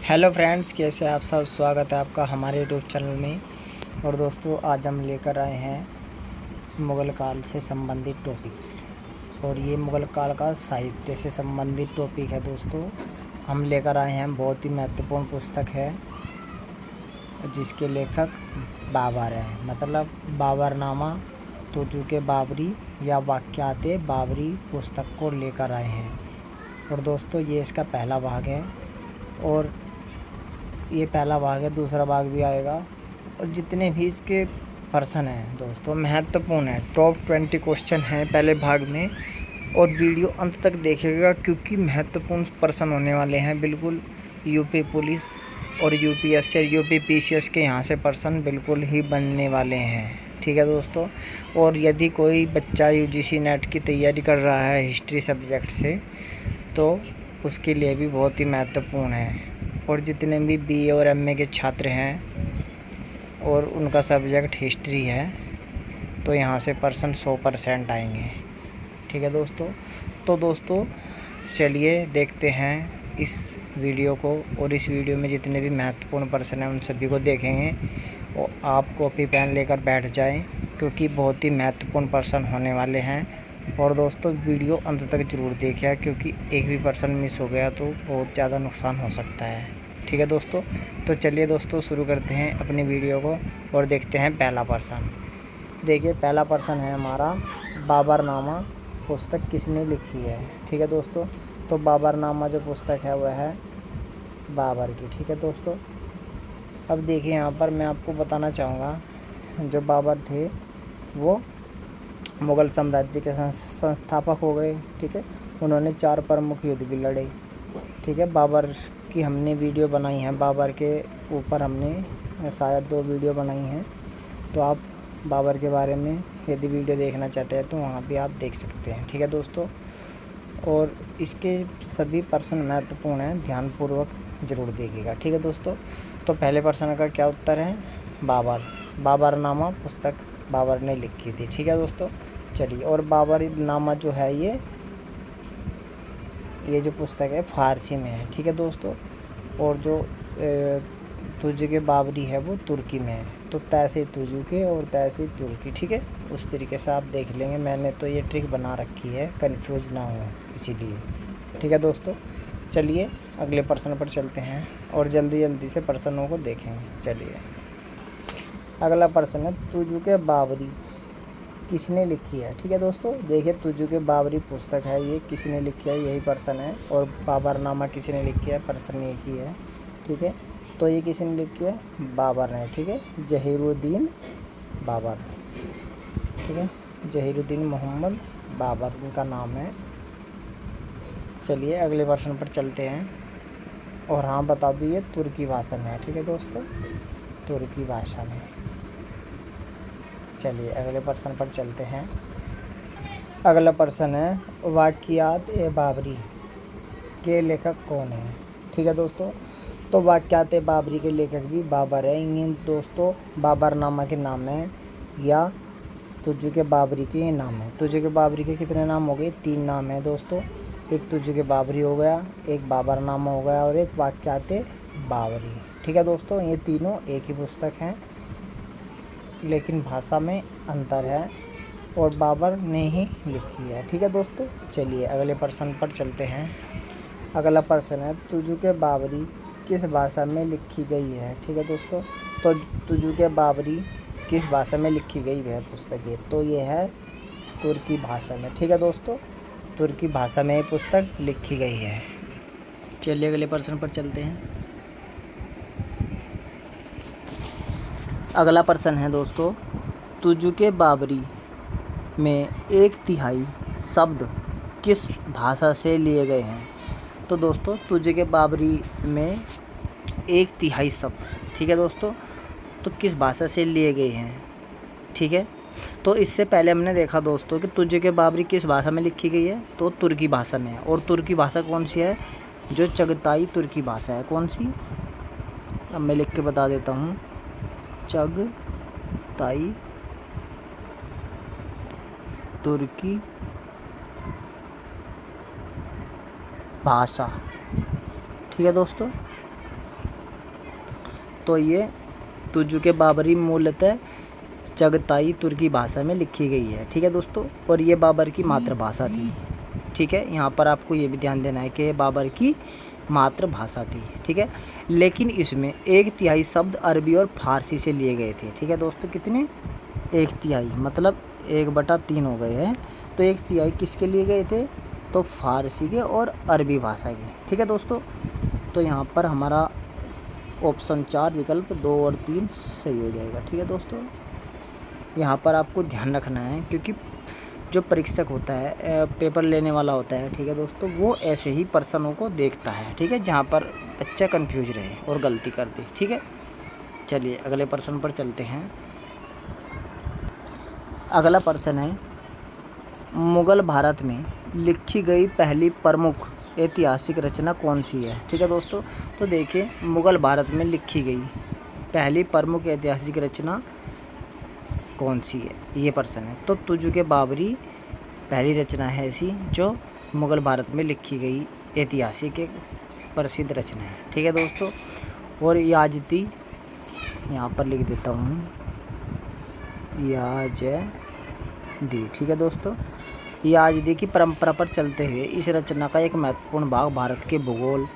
Hello friends, कैसे आप सब। स्वागत है आपका हमारे यूट्यूब चैनल में। और दोस्तों, आज हम लेकर आए हैं मुग़ल काल से संबंधित टॉपिक। और ये मुग़ल काल का साहित्य से संबंधित टॉपिक है। दोस्तों, हम लेकर आए हैं, बहुत ही महत्वपूर्ण पुस्तक है जिसके लेखक बाबर हैं। मतलब बाबरनामा, तुजुक बाबरी या वाक़यात बाबरी पुस्तक को लेकर आए हैं। और दोस्तों, ये इसका पहला भाग है और ये पहला भाग है, दूसरा भाग भी आएगा। और जितने भी इसके पर्सन हैं दोस्तों, महत्वपूर्ण है। टॉप 20 क्वेश्चन हैं पहले भाग में। और वीडियो अंत तक देखिएगा क्योंकि महत्वपूर्ण पर्सन होने वाले हैं। बिल्कुल यूपी पुलिस और यूपीएससी और यूपी पीसीएस के यहाँ से पर्सन बिल्कुल ही बनने वाले हैं। ठीक है दोस्तों। और यदि कोई बच्चा यूजीसी नेट की तैयारी कर रहा है हिस्ट्री सब्जेक्ट से, तो उसके लिए भी बहुत ही महत्वपूर्ण है। और जितने भी बीए और एमए के छात्र हैं और उनका सब्जेक्ट हिस्ट्री है, तो यहाँ से पर्सन 100% आएंगे। ठीक है दोस्तों। तो दोस्तों, चलिए देखते हैं इस वीडियो को। और इस वीडियो में जितने भी महत्वपूर्ण पर्सन हैं उन सभी को देखेंगे। और आप कॉपी पेन लेकर बैठ जाएं क्योंकि बहुत ही महत्वपूर्ण पर्सन होने वाले हैं। और दोस्तों, वीडियो अंत तक ज़रूर देखिए क्योंकि एक भी पर्सन मिस हो गया तो बहुत ज़्यादा नुकसान हो सकता है। ठीक है दोस्तों। तो चलिए दोस्तों, शुरू करते हैं अपनी वीडियो को और देखते हैं पहला पर्सन। देखिए, पहला पर्सन है हमारा बाबरनामा। पुस्तक किसने लिखी है? ठीक है दोस्तों। तो बाबरनामा जो पुस्तक है वह है बाबर की। ठीक है दोस्तों। अब देखिए, यहाँ पर मैं आपको बताना चाहूँगा, जो बाबर थे वो मुग़ल साम्राज्य के संस्थापक हो गए। ठीक है। उन्होंने 4 प्रमुख युद्ध भी लड़े। ठीक है। बाबर की हमने वीडियो बनाई है, बाबर के ऊपर हमने शायद 2 वीडियो बनाई हैं। तो आप बाबर के बारे में यदि वीडियो देखना चाहते हैं तो वहाँ भी आप देख सकते हैं। ठीक है दोस्तों। और इसके सभी पर्सन महत्वपूर्ण हैं, ध्यानपूर्वक ज़रूर देखिएगा। ठीक है दोस्तों। तो पहले पर्सन का क्या उत्तर है? बाबर। बाबरनामा पुस्तक बाबर ने लिखी थी। ठीक है दोस्तों। चलिए, और बाबरनामा जो है ये जो पुस्तक है फ़ारसी में है। ठीक है दोस्तों। और जो तुजुक बाबरी है वो तुर्की में है। तो तैसे तुजुके और तैसे तुर्की। ठीक है। उस तरीके से आप देख लेंगे। मैंने तो ये ट्रिक बना रखी है, कंफ्यूज ना हो इसीलिए। ठीक है दोस्तों। चलिए अगले पर्सन पर चलते हैं और जल्दी से पर्सनों को देखेंगे। चलिए, अगला पर्सन है तुजुक बाबरी किसने लिखी है? ठीक है दोस्तों। देखिए, तुजुक बाबरी पुस्तक है, ये किसने लिखी है? यही पर्सन है। और बाबरनामा किसने लिखी है? पर्सन एक ही है। ठीक है। तो ये किसने लिखी है? बाबर ने। ठीक है। जहीरुद्दीन बाबर। ठीक है। जहीरुद्दीन मोहम्मद बाबर उनका नाम है। चलिए अगले पर्सन पर चलते हैं। और हाँ, बता दूँ ये तुर्की भाषा में है। ठीक है दोस्तों, तुर्की भाषा में। चलिए अगले पर्सन पर चलते हैं। अगला पर्सन है वाक़यात बाबरी के लेखक कौन है? ठीक है दोस्तों। तो वाक़यात बाबरी के लेखक भी बाबर है। ये दोस्तों बाबरनामा के नाम है या तुजुक बाबरी के नाम है। तुजुक बाबरी के कितने नाम हो गए? 3 नाम है दोस्तों। एक तुजुक बाबरी हो गया, एक बाबरनामा हो गया और एक वाक़यात बाबरी। ठीक है दोस्तों। ये तीनों एक ही पुस्तक हैं लेकिन भाषा में अंतर है और बाबर ने ही लिखी है। ठीक है दोस्तों। चलिए अगले पर्सन पर चलते हैं। अगला पर्सन है तुजुक बाबरी किस भाषा में लिखी गई है? ठीक है दोस्तों। तो तुजुक बाबरी किस भाषा में लिखी गई है पुस्तक? ये तो ये है तुर्की भाषा में। ठीक है दोस्तों। तुर्की भाषा में ये पुस्तक लिखी गई है। चलिए अगले पर्सन पर चलते हैं। अगला पर्सन है दोस्तों तुजुक बाबरी में 1/3 शब्द किस भाषा से लिए गए हैं? तो दोस्तों तुजुक बाबरी में 1/3 शब्द, ठीक है दोस्तों, तो किस भाषा से लिए गए हैं? ठीक है। तो इससे पहले हमने देखा दोस्तों कि तुजुक बाबरी किस भाषा में लिखी गई है, तो तुर्की भाषा में है। और तुर्की भाषा कौन सी है? जो चगताई तुर्की भाषा है। कौन सी? अब मैं लिख के बता देता हूँ। चगताई तुर्की भाषा। ठीक है दोस्तों। तो ये तुजुक बाबरी मूलतः चगताई तुर्की भाषा में लिखी गई है, ठीक है दोस्तों। और ये बाबर की मातृभाषा थी, ठीक है। यहाँ पर आपको ये भी ध्यान देना है कि ये बाबर की मातृभाषा थी, ठीक है। लेकिन इसमें 1/3 शब्द अरबी और फारसी से लिए गए थे, ठीक है दोस्तों। कितने? 1/3, मतलब 1/3 हो गए हैं। तो 1/3 किसके लिए गए थे? तो फारसी के और अरबी भाषा के, ठीक है दोस्तों। तो यहाँ पर हमारा ऑप्शन 4 विकल्प 2 और 3 सही हो जाएगा, ठीक है दोस्तों। यहाँ पर आपको ध्यान रखना है, क्योंकि जो परीक्षक होता है, पेपर लेने वाला होता है, ठीक है दोस्तों, वो ऐसे ही प्रश्नों को देखता है, ठीक है, जहाँ पर बच्चा कंफ्यूज रहे और गलती कर दे, ठीक है। चलिए अगले प्रश्न पर चलते हैं। अगला प्रश्न है, मुग़ल भारत में लिखी गई पहली प्रमुख ऐतिहासिक रचना कौन सी है, ठीक है दोस्तों। तो देखिए, मुग़ल भारत में लिखी गई पहली प्रमुख ऐतिहासिक रचना कौन सी है, ये प्रश्न है। तो तुजुक बाबरी पहली रचना है ऐसी जो मुग़ल भारत में लिखी गई ऐतिहासिक एक प्रसिद्ध रचना है, ठीक है दोस्तों। और याजदी, यहाँ पर लिख देता हूँ, याजदी, ठीक है दोस्तों। याजदी की परंपरा पर चलते हुए इस रचना का एक महत्वपूर्ण भाग भारत के भूगोल,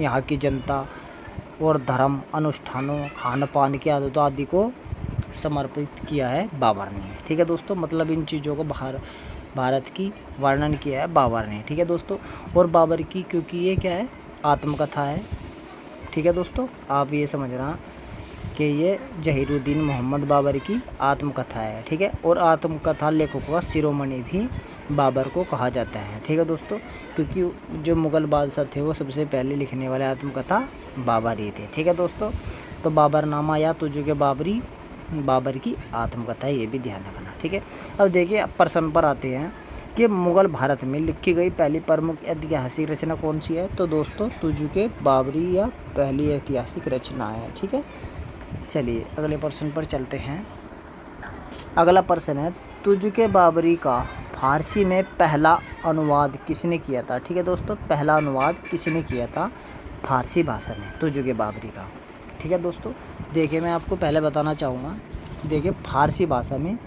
यहाँ की जनता और धर्म अनुष्ठानों, खान पान की आदतों आदि को समर्पित किया है बाबर ने, ठीक है दोस्तों। मतलब इन चीज़ों को भारत की वर्णन किया है बाबर ने, ठीक है दोस्तों। और बाबर की, क्योंकि ये क्या है, आत्मकथा है, ठीक है दोस्तों। आप ये समझना कि ये जहीरुद्दीन मोहम्मद बाबर की आत्मकथा है, ठीक है। और आत्मकथा लेखकों का शिरोमणि भी बाबर को कहा जाता है, ठीक है दोस्तों, क्योंकि जो मुग़ल बादशाह थे वो सबसे पहले लिखने वाले आत्मकथा बाबर ही थे, ठीक है दोस्तों। तो बाबरनामा या तुजुक बाबरी बाबर की आत्मकथा है, ये भी ध्यान रखना, ठीक है। अब देखिए, अब प्रश्न पर आते हैं कि मुग़ल भारत में लिखी गई पहली प्रमुख ऐतिहासिक रचना कौन सी है। तो दोस्तों तुजुक बाबरी या पहली ऐतिहासिक रचना है, ठीक है। चलिए अगले प्रश्न पर चलते हैं। अगला प्रश्न है, तुजुक बाबरी का फारसी में पहला अनुवाद किसने किया था, ठीक है दोस्तों। पहला अनुवाद किसने किया था फारसी भाषा में तुजुक बाबरी का, ठीक है दोस्तों। देखिए, मैं आपको पहले बताना चाहूँगा, देखिए फारसी भाषा में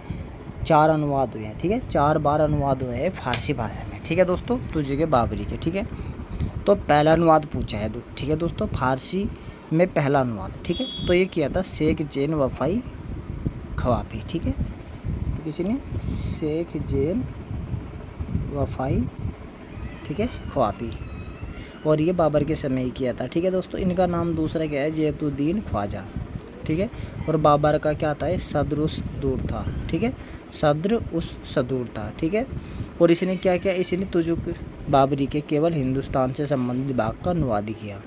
4 अनुवाद हुए हैं, ठीक है। 4 बार अनुवाद हुए हैं फारसी भाषा में, ठीक है दोस्तों, तुजुक बाबरी के, ठीक है। तो पहला अनुवाद पूछा है, ठीक है दोस्तों, फारसी में पहला अनुवाद, ठीक है। तो ये किया था शेख जैन वफ़ाई खवाफी, ठीक है। तो किसी ने शेख जैन वफ़ाई, ठीक है, खवाफी, और ये बाबर के समय ही किया था, ठीक है दोस्तों। इनका नाम दूसरा क्या है, जैतुद्दीन ख्वाजा, ठीक है। और बाबर का क्या था, सद्र उस दूर था, ठीक है, सद्र उस सदूर था, ठीक है। और इसने क्या किया, इसने तुजुक बाबरी के केवल हिंदुस्तान से संबंधित भाग का अनुवाद किया,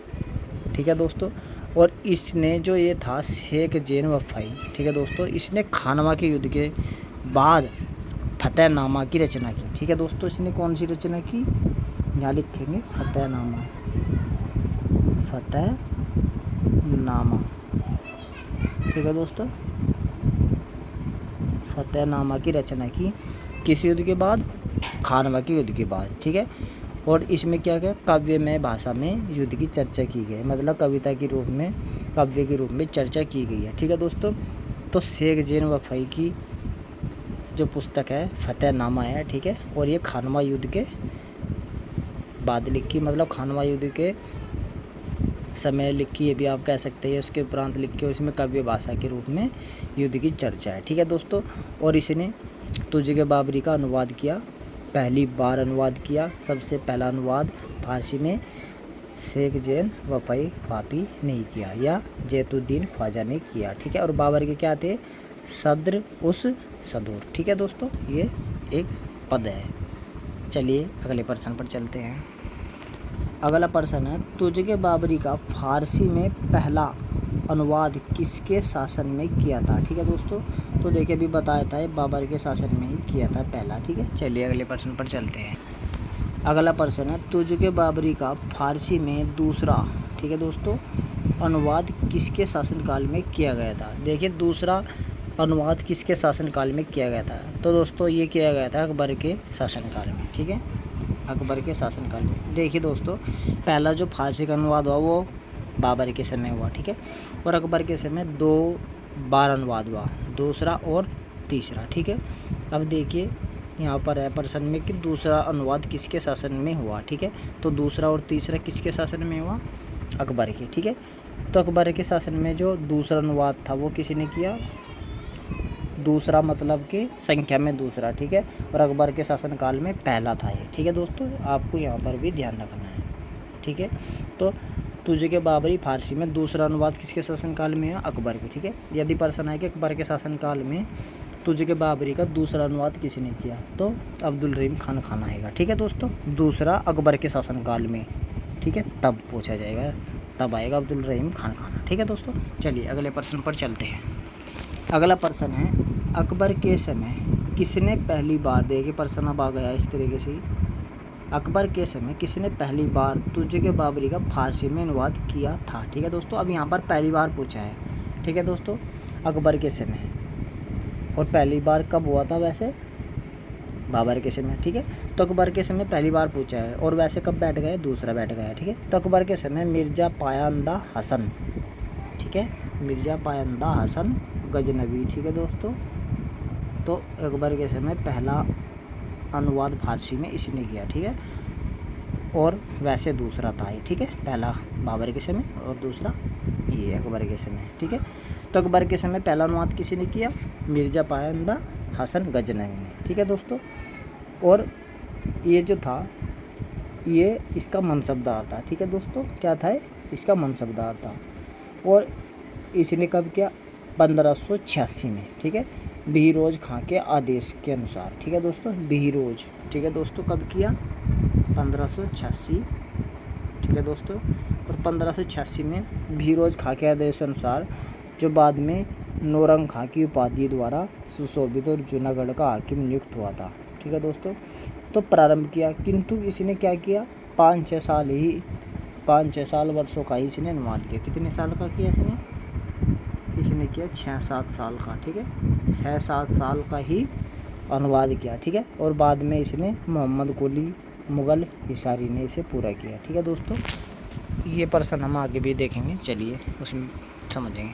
ठीक है दोस्तों। और इसने जो ये था शेख जैन वफ़ाई, ठीक है दोस्तों, इसने खानवा के युद्ध के बाद फतेहनामा की रचना की, ठीक है दोस्तों। इसने कौन सी रचना की, यहाँ लिखेंगे फतेहनामा, फतेहनामा, ठीक है दोस्तों। फतेहनामा की रचना की किस युद्ध के बाद, खानवा के युद्ध के बाद, ठीक है। और इसमें क्या क्या काव्यमय भाषा में युद्ध की चर्चा की गई, मतलब कविता के रूप में, काव्य के रूप में चर्चा की गई है, ठीक है दोस्तों। तो शेख जैन वफ़ाई की जो पुस्तक है फतेहनामा है, ठीक है। और ये खानवा युद्ध के बाद लिखी, मतलब खानवा युद्ध के समय लिखी, ये भी आप कह सकते हैं, उसके उपरांत लिखी, और इसमें काव्य भाषा के रूप में युद्ध की चर्चा है, ठीक है दोस्तों। और इसने तुजुक बाबरी का अनुवाद किया, पहली बार अनुवाद किया, सबसे पहला अनुवाद फारसी में शेख जैन वफ़ाई खवाफी ने किया, या जैतुद्दीन ख्वाजा ने किया, ठीक है। और बाबर के क्या थे, सद्र उस सदूर, ठीक है दोस्तों, ये एक पद है। चलिए अगले प्रश्न पर चलते हैं। अगला प्रश्न है, तुजुक बाबरी का फारसी में पहला अनुवाद किसके शासन में किया था, ठीक है दोस्तों। तो देखिए, अभी बताया था बाबर के शासन में ही किया था पहला, ठीक है। चलिए अगले प्रश्न पर चलते हैं। अगला प्रश्न है, तुजुक बाबरी का फारसी में दूसरा, ठीक है दोस्तों, अनुवाद किसके शासनकाल में किया गया था। देखिए, दूसरा अनुवाद किसके शासनकाल में किया गया था। तो दोस्तों ये किया गया था अकबर के शासनकाल में, ठीक है, अकबर के शासनकाल में। देखिए दोस्तों, पहला जो फारसी का अनुवाद हुआ वो बाबर के समय हुआ, ठीक है। और अकबर के समय 2 बार अनुवाद हुआ, दूसरा और तीसरा, ठीक है। अब देखिए यहाँ पर है प्रश्न में कि दूसरा अनुवाद किसके शासन में हुआ, ठीक है। तो दूसरा और तीसरा किसके शासन में हुआ, अकबर के, ठीक है। तो अकबर के शासन में जो दूसरा अनुवाद था वो किसी ने किया, दूसरा मतलब कि संख्या में दूसरा, ठीक है। और अकबर के शासनकाल में पहला था ये, ठीक है दोस्तों, आपको यहाँ पर भी ध्यान रखना है, ठीक है। तो तुझे के बाबरी फारसी में दूसरा अनुवाद किसके शासनकाल में है, अकबर के, ठीक है। यदि प्रश्न है कि अकबर के शासनकाल में तुझे के बाबरी का दूसरा अनुवाद किसी ने किया, तो अब्दुल रहीम खान खान आएगा, ठीक है दोस्तों। दूसरा अकबर के शासनकाल में, ठीक है, तब पूछा जाएगा, तब आएगा अब्दुल रहीम खान खाना, ठीक है दोस्तों। चलिए अगले प्रश्न पर चलते हैं। अगला प्रश्न है अकबर के समय किसने पहली बार, देखिए प्रश्न अब आ गया इस तरीके से, अकबर के समय किसने पहली बार तुझे के बाबरी का फारसी में अनुवाद किया था, ठीक है दोस्तों। अब यहाँ पर पहली बार पूछा है, ठीक है दोस्तों, अकबर के समय, और पहली बार कब हुआ था, वैसे बाबर के समय, ठीक है। तो अकबर के समय पहली बार पूछा है, और वैसे कब बैठ गए, दूसरा बैठ गया, ठीक है। तो अकबर के समय मिर्ज़ा पायंदा हसन, ठीक है, मिर्ज़ा पायंदा हसन गजनवी, ठीक है दोस्तों। तो अकबर के समय पहला अनुवाद फारसी में इसने किया, ठीक है। और वैसे दूसरा था ये, ठीक है, पहला बाबर के समय और दूसरा ये अकबर के समय, ठीक है। तो अकबर के समय पहला अनुवाद किसी ने किया, मिर्ज़ा पायंदा हसन गजनवी ने, ठीक है दोस्तों। और ये जो था ये इसका मनसबदार था, ठीक है दोस्तों, क्या था इसका मनसबदार था। और इसने कब किया, 1586 में, ठीक है, बहिरोज खां के आदेश के अनुसार, ठीक है दोस्तों, बहिरोज, ठीक है दोस्तों, कब किया, 1586, ठीक है दोस्तों। और 1586 में बहिरोज खां के आदेश के अनुसार, जो बाद में नौरंग खां की उपाधि द्वारा सुशोभित और जूनागढ़ का हाकिम नियुक्त हुआ था, ठीक है दोस्तों। तो प्रारंभ किया, किंतु इसने क्या किया, 5-6 साल वर्षों का ही इसने अनुवाद किया। कितने साल का किया इसने किया 6-7 साल का, ठीक है, 6-7 साल का ही अनुवाद किया, ठीक है। और बाद में इसने मोहम्मद कुली मुग़ल हिसारी ने इसे पूरा किया, ठीक है दोस्तों। ये प्रश्न हम आगे भी देखेंगे, चलिए उसमें समझेंगे।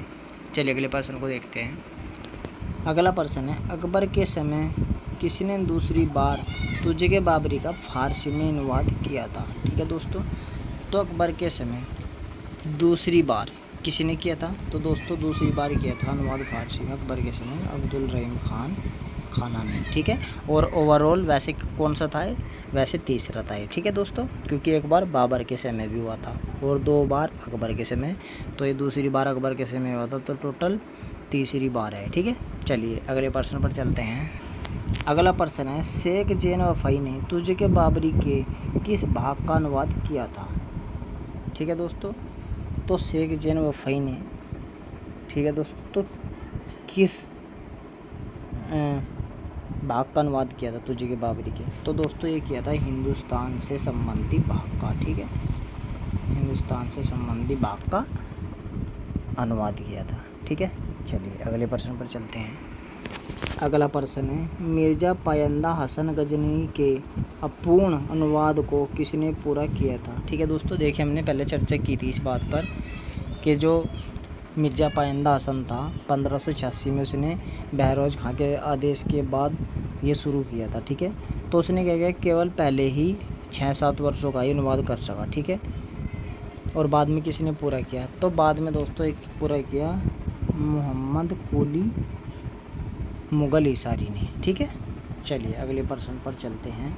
चलिए अगले प्रश्न को देखते हैं। अगला प्रश्न है अकबर के समय किसने दूसरी बार तुझे के बाबरी का फारसी में अनुवाद किया था, ठीक है दोस्तों। तो अकबर के समय दूसरी बार किसने किया था, तो दोस्तों दूसरी बार किया था अनुवाद फारसी में अकबर के समय अब्दुल रहीम खान खाना ने, ठीक है। और ओवरऑल वैसे कौन सा था, वैसे तीसरा था, ठीक है दोस्तों, क्योंकि एक बार बाबर के समय भी हुआ था और 2 बार अकबर के समय, तो ये दूसरी बार अकबर के समय हुआ था, तो टोटल तीसरी बार है, ठीक है। चलिए अगले प्रश्न पर चलते हैं। अगला प्रश्न है शेख जैन वफ़ई ने तुझे के बाबरी के किस भाग का अनुवाद किया था, ठीक है दोस्तों। तो शेख जैन वफ़ई ने, ठीक है दोस्तों, किस भाग का अनुवाद किया था तुझे के बाबरी के, तो दोस्तों ये किया था हिंदुस्तान से संबंधी भाग का, ठीक है, हिंदुस्तान से संबंधी भाग का अनुवाद किया था, ठीक है। चलिए अगले प्रश्न पर चलते हैं। अगला प्रश्न है मिर्ज़ा पायंदा हसन गजनवी के अपूर्ण अनुवाद को किसने पूरा किया था, ठीक है दोस्तों। देखिए हमने पहले चर्चा की थी इस बात पर कि जो मिर्ज़ा पायंदा हसन था 1586 में उसने बहरोज खां के आदेश के बाद ये शुरू किया था, ठीक है। तो उसने क्या किया, केवल पहले ही 6-7 वर्षों का ही अनुवाद कर सका, ठीक है। और बाद में किसी ने पूरा किया, तो बाद में दोस्तों एक पूरा किया मोहम्मद कुली मुग़ल हिसारी ने, ठीक है। चलिए अगले प्रश्न पर चलते हैं।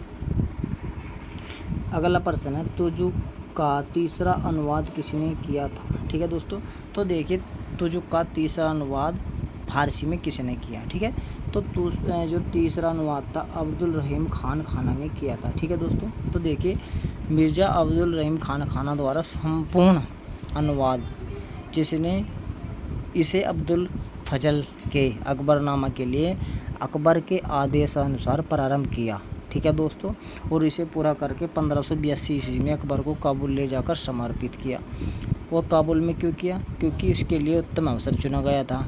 अगला प्रश्न है तुजुक का तीसरा अनुवाद किसने किया था, ठीक है दोस्तों। तो देखिए तुजुक का तीसरा अनुवाद फारसी में किसने किया, ठीक है। तो जो तीसरा अनुवाद था अब्दुल रहीम खान खाना ने किया था, ठीक है दोस्तों। तो देखिए मिर्ज़ा अब्दुल रहीम खान खाना द्वारा संपूर्ण अनुवाद, जिसने इसे अब्दुल फजल के अकबरनामा के लिए अकबर के आदेशानुसार प्रारंभ किया, ठीक है दोस्तों। और इसे पूरा करके 1582 ईस्वी में अकबर को काबुल ले जाकर समर्पित किया। और काबुल में क्यों किया, क्योंकि इसके लिए उत्तम अवसर चुना गया था।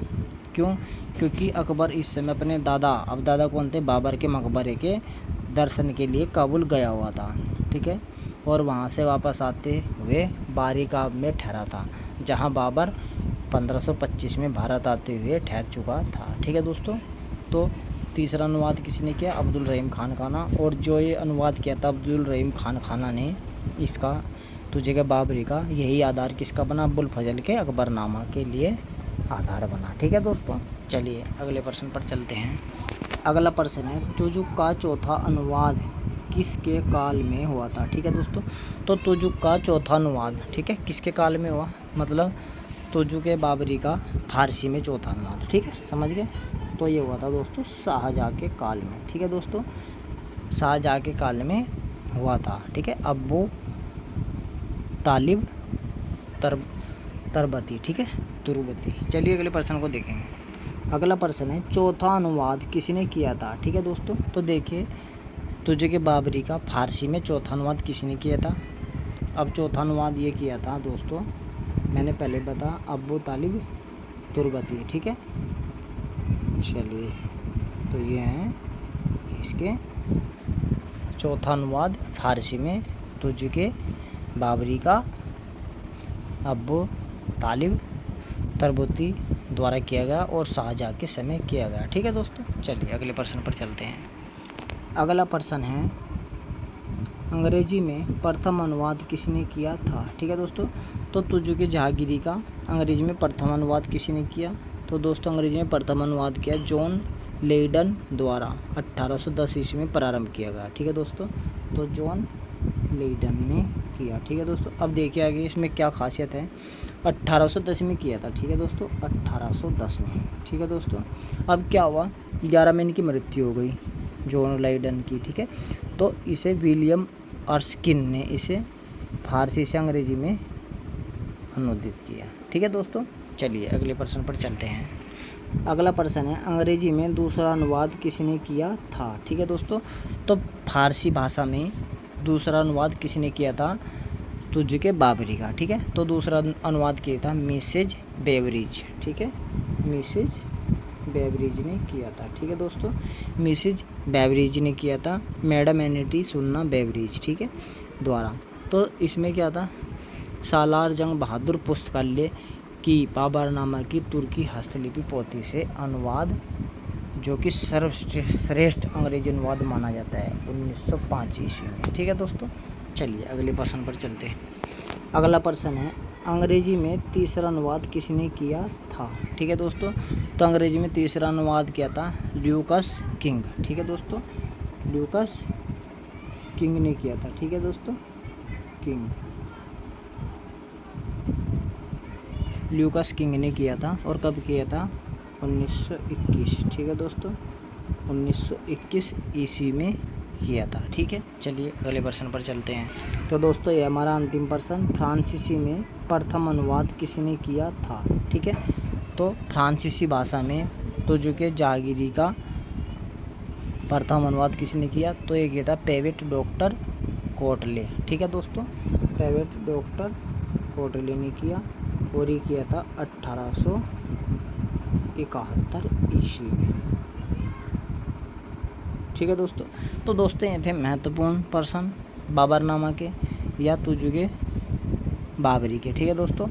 क्यों, क्योंकि अकबर इस समय अपने दादा, अब दादा कौन थे, बाबर के मकबरे के दर्शन के लिए काबुल गया हुआ था, ठीक है। और वहाँ से वापस आते हुए बारिकाब में ठहरा था, जहां बाबर 1525 में भारत आते हुए ठहर चुका था। ठीक है दोस्तों। तो तीसरा अनुवाद किसने किया? अब्दुल रहीम खान खाना। और जो ये अनुवाद किया था अब्दुल रहीम खान खाना ने, इसका तुझे के बाबरी का यही आधार किसका बना? अबुल फजल के अकबरनामा के लिए आधार बना। ठीक है दोस्तों। चलिए अगले प्रश्न पर चलते हैं। अगला प्रश्न है, तुजुक का चौथा अनुवाद किसके काल में हुआ था? ठीक है दोस्तों। तो तुजुक का चौथा अनुवाद, ठीक है, किसके काल में हुआ? मतलब तुजुक बाबरी का फारसी में चौथा अनुवाद। ठीक है, समझ गए। तो ये हुआ था दोस्तों शाहजहाँ के काल में। ठीक है दोस्तों, शाहजहाँ के काल में हुआ था। ठीक है, अबू तालिब तरबती, ठीक है, तुरुबती। चलिए अगले प्रश्न को देखेंगे। अगला प्रश्न है, चौथा अनुवाद किसने किया था? ठीक है दोस्तों। तो देखिए, तुजुक बाबरी का फारसी में चौथा अनुवाद किसने किया था? अब चौथा अनुवाद ये किया था दोस्तों, मैंने पहले बताया, अबू तालिब तुरुबती। ठीक है, चलिए तो ये हैं इसके चौथा अनुवाद फारसी में तुजुक बाबरी का अबू तालिब तरबती द्वारा किया गया और शाहजहाँ के समय किया गया। ठीक है दोस्तों। चलिए अगले प्रश्न पर चलते हैं। अगला प्रश्न है, अंग्रेजी में प्रथम अनुवाद किसने किया था? ठीक है दोस्तों। तो तुजुक जहांगीरी का अंग्रेजी में प्रथम अनुवाद किसने किया? तो दोस्तों अंग्रेजी में प्रथम अनुवाद किया जॉन लेडन द्वारा 1810 ईस्वी में प्रारंभ किया गया। ठीक है दोस्तों। तो जॉन लेडन ने किया। ठीक है दोस्तों। अब देखिए आगे इसमें क्या खासियत है। 1810 में किया था। ठीक है दोस्तों, 1810 में। ठीक है दोस्तों। अब क्या हुआ, 11 में इनकी मृत्यु हो गई जॉन लेडन की। ठीक है, तो इसे विलियम अर्स्किन ने इसे फारसी से अंग्रेजी में अनुवादित किया। ठीक है दोस्तों। चलिए अगले प्रश्न पर चलते हैं। अगला प्रश्न है, अंग्रेजी में दूसरा अनुवाद किसने किया था? ठीक है दोस्तों। तो फारसी भाषा में दूसरा अनुवाद किसने किया था? तुजुक बाबरी का। ठीक है, तो दूसरा अनुवाद किया था मिसेज बेवरिज। ठीक है, मिसेज बेवरिज ने किया था। ठीक है दोस्तों, मिसेज बेवरिज ने किया था, मैडम एनिटी सुन्ना बेवरिज, ठीक है, द्वारा। तो इसमें क्या था, सालार जंग बहादुर पुस्तकालय की बाबरनामा की तुर्की हस्तलिपि पोथी से अनुवाद, जो कि सर्वश्रेष्ठ अंग्रेजी अनुवाद माना जाता है 1905 ईस्वी में। ठीक है दोस्तों। चलिए अगले प्रश्न पर चलते हैं। अगला प्रश्न है, अंग्रेजी में तीसरा अनुवाद किसने किया था? ठीक है दोस्तों। तो अंग्रेजी में तीसरा अनुवाद किया था ल्यूकस किंग। ठीक है दोस्तों, ल्यूकस किंग ने किया था। ठीक है दोस्तों, ल्यूकस किंग ने किया था। और कब किया था? 1921। ठीक है दोस्तों, 1921 ईस्वी में किया था। ठीक है, चलिए अगले प्रश्न पर चलते हैं। तो दोस्तों ये हमारा अंतिम प्रश्न, फ्रांसीसी में प्रथम अनुवाद किसने किया था? ठीक है, तो फ्रांसीसी भाषा में तुजुक जहांगीरी का प्रथम अनुवाद किसने किया? तो ये किया था पेवेट डॉक्टर कोटले। ठीक है दोस्तों, पेवेट डॉक्टर कोटले ने किया, और ये किया था 1871 ईस्वी में। ठीक है दोस्तों। तो दोस्तों ये थे महत्वपूर्ण प्रश्न बाबरनामा के या तुजुक बाबरी के। ठीक है दोस्तों,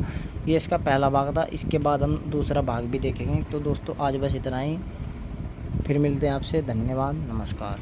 ये इसका पहला भाग था। इसके बाद हम दूसरा भाग भी देखेंगे। तो दोस्तों आज बस इतना ही, फिर मिलते हैं आपसे। धन्यवाद, नमस्कार।